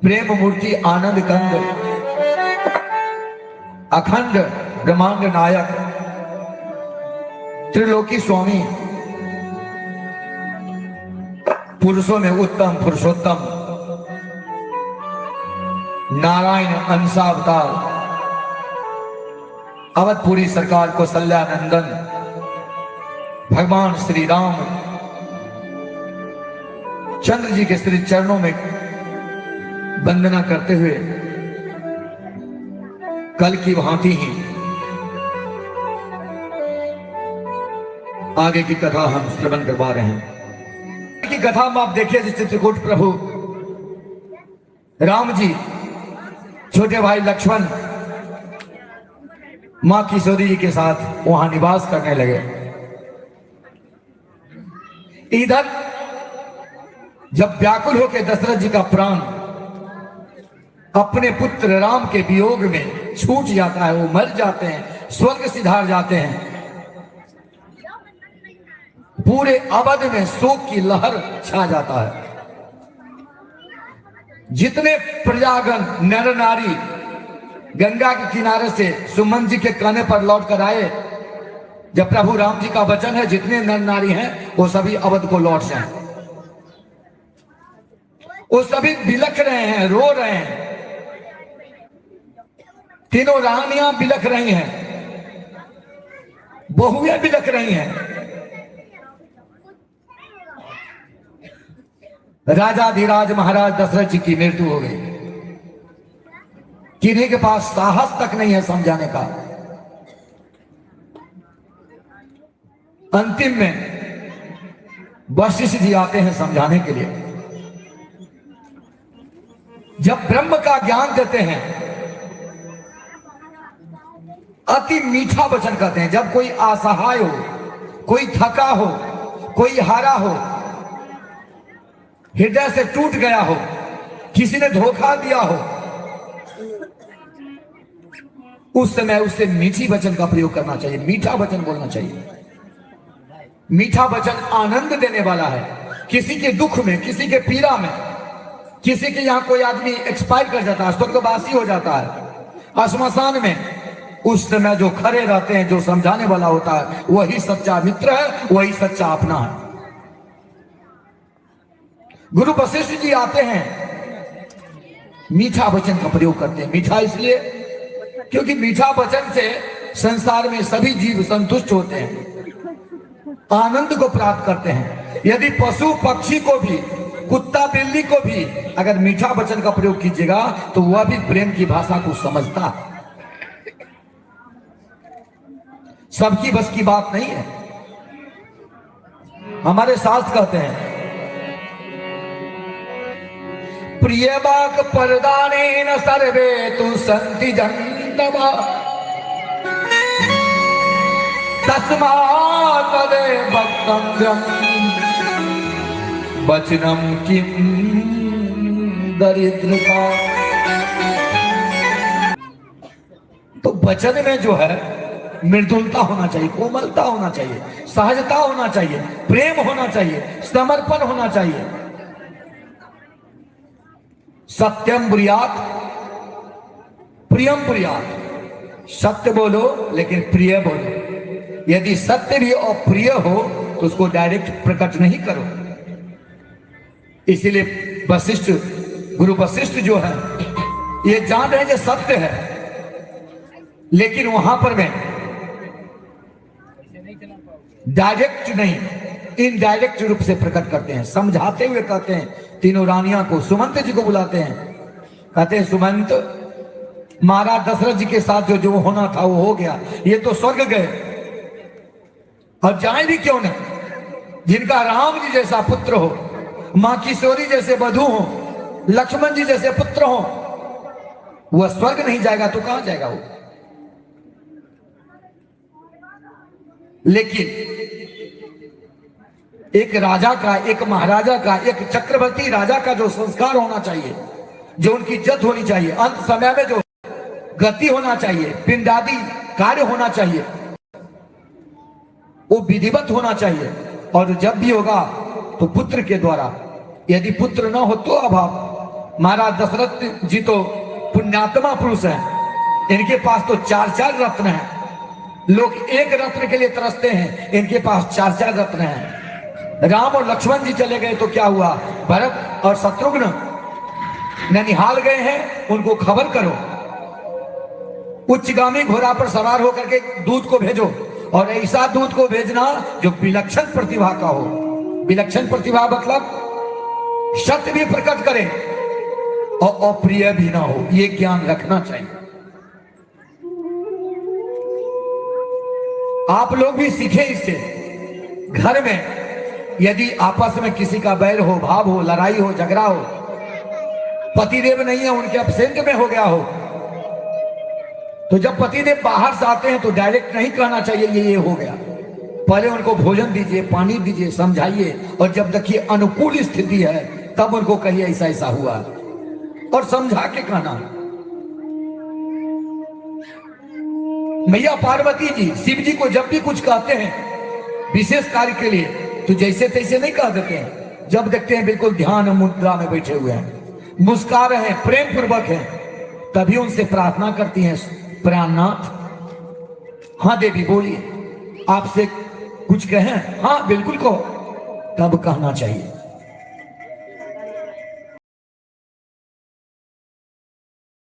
प्रेम मूर्ति आनंद कंद अखंड ब्रह्मांड नायक त्रिलोकी स्वामी पुरुषों में उत्तम पुरुषोत्तम नारायण अंशावतार अवधपुरी सरकार को कौशल्यानंदन भगवान श्री राम चंद्र जी के श्री चरणों में वंदना करते हुए कल की भांति ही आगे की कथा हम श्रवण करवा रहे हैं। की कथा में आप देखिए चित्रकूट प्रभु राम जी छोटे भाई लक्ष्मण मां किशोरी जी के साथ वहां निवास करने लगे। इधर जब व्याकुल होकर दशरथ जी का प्राण अपने पुत्र राम के वियोग में छूट जाता है, वो मर जाते हैं, स्वर्ग सिधार जाते हैं, पूरे अवध में शोक की लहर छा जाता है। जितने प्रजागण नर नारी गंगा के किनारे से सुमन जी के कहने पर लौट कर आए, जब प्रभु राम जी का वचन है जितने नर नारी हैं वो सभी अवध को लौट जाएं। वो सभी बिलख रहे हैं, रो रहे हैं, तीनों रानियां बिलख रही हैं, बहुएं बिलख रही हैं। राजाधिराज महाराज दशरथ जी की मृत्यु हो गई। किन्हीं के पास साहस तक नहीं है समझाने का। अंतिम में वशिष्ठ जी आते हैं समझाने के लिए। जब ब्रह्म का ज्ञान देते हैं अति मीठा वचन कहते हैं। जब कोई असहाय हो, कोई थका हो, कोई हारा हो, हृदय से टूट गया हो, किसी ने धोखा दिया हो, उस समय उससे मीठी वचन का प्रयोग करना चाहिए, मीठा वचन बोलना चाहिए। मीठा वचन आनंद देने वाला है। किसी के दुख में, किसी के पीड़ा में, किसी के यहां कोई आदमी एक्सपायर कर जाता है, स्वर्गवासी हो जाता है, श्मशान में, उस समय जो खड़े रहते हैं, जो समझाने वाला होता है, वही सच्चा मित्र है, वही सच्चा अपना है। गुरु वशिष्ठ जी आते हैं, मीठा वचन का प्रयोग करते हैं। मीठा इसलिए क्योंकि मीठा वचन से संसार में सभी जीव संतुष्ट होते हैं, आनंद को प्राप्त करते हैं। यदि पशु पक्षी को भी, कुत्ता बिल्ली को भी अगर मीठा वचन का प्रयोग कीजिएगा तो वह भी प्रेम की भाषा को समझता है। सबकी बस की बात नहीं है। हमारे शास्त्र कहते हैं प्रियवाक परदानेन सर्वे तु सन्ति जन्तवा तस्मात् तदेव वक्तव्यम् वचनम किम दरिद्रता। तो वचन में जो है मृदुलता होना चाहिए, कोमलता होना चाहिए, सहजता होना चाहिए, प्रेम होना चाहिए, समर्पण होना चाहिए। सत्यम ब्रूयात् प्रियम ब्रूयात्। सत्य बोलो लेकिन प्रिय बोलो। यदि सत्य भी और प्रिय हो तो उसको डायरेक्ट प्रकट नहीं करो। इसीलिए वशिष्ठ, गुरु वशिष्ठ जो है ये जान रहे जो सत्य है, लेकिन वहां पर में डायरेक्ट नहीं, इनडायरेक्ट रूप से प्रकट करते हैं। समझाते हुए कहते हैं, तीनों रानियां को, सुमंत जी को बुलाते हैं, कहते हैं सुमंत, महाराज दशरथ जी के साथ जो होना था वो हो गया, ये तो स्वर्ग गए और जाए भी क्यों न। जिनका राम जी जैसा पुत्र हो, मां किशोरी जैसे वधू हो, लक्ष्मण जी जैसे पुत्र हो, वह स्वर्ग नहीं जाएगा तो कहां जाएगा वो। लेकिन एक राजा का, एक महाराजा का, एक चक्रवर्ती राजा का जो संस्कार होना चाहिए, जो उनकी इज्जत होनी चाहिए, अंत समय में जो गति होना चाहिए, पिंडादी कार्य होना चाहिए, वो विधिवत होना चाहिए। और जब भी होगा तो पुत्र के द्वारा, यदि पुत्र न हो तो अभाव, महाराज दशरथ जी तो पुण्यात्मा पुरुष हैं, इनके पास तो 4-4 रत्न हैं। लोग एक रत्न के लिए तरसते हैं, इनके पास 4-4 रत्न हैं। राम और लक्ष्मण जी चले गए तो क्या हुआ, भरत और शत्रुघ्न ननिहाल गए हैं, उनको खबर करो, उच्चगामी घोड़ा पर सवार होकर के दूत को भेजो, और ऐसा दूत को भेजना जो विलक्षण प्रतिभा का हो। विलक्षण प्रतिभा मतलब सत्य भी प्रकट करे और अप्रिय भी ना हो, ये ज्ञान रखना चाहिए। आप लोग भी सीखे इससे। घर में यदि आपस में किसी का बैर हो, भाव हो, लड़ाई हो, झगड़ा हो, पतिदेव नहीं है, उनके एब्सेंट में हो गया हो, तो जब पतिदेव बाहर से आते हैं तो डायरेक्ट नहीं कहना चाहिए ये हो गया। पहले उनको भोजन दीजिए, पानी दीजिए, समझाइए, और जब देखिए अनुकूल स्थिति है तब उनको कहिए ऐसा ऐसा हुआ, और समझा के कहना। मैया पार्वती जी शिव जी को जब भी कुछ कहते हैं विशेष कार्य के लिए तो जैसे तैसे नहीं कह देते हैं। जब देखते हैं बिल्कुल ध्यान मुद्रा में बैठे हुए हैं, मुस्कुरा रहे हैं, प्रेम पूर्वक हैं, तभी उनसे प्रार्थना करती हैं, प्राणनाथ, हाँ देवी बोलिए, आपसे कुछ कहें? हाँ बिल्कुल कहो, तब कहना चाहिए।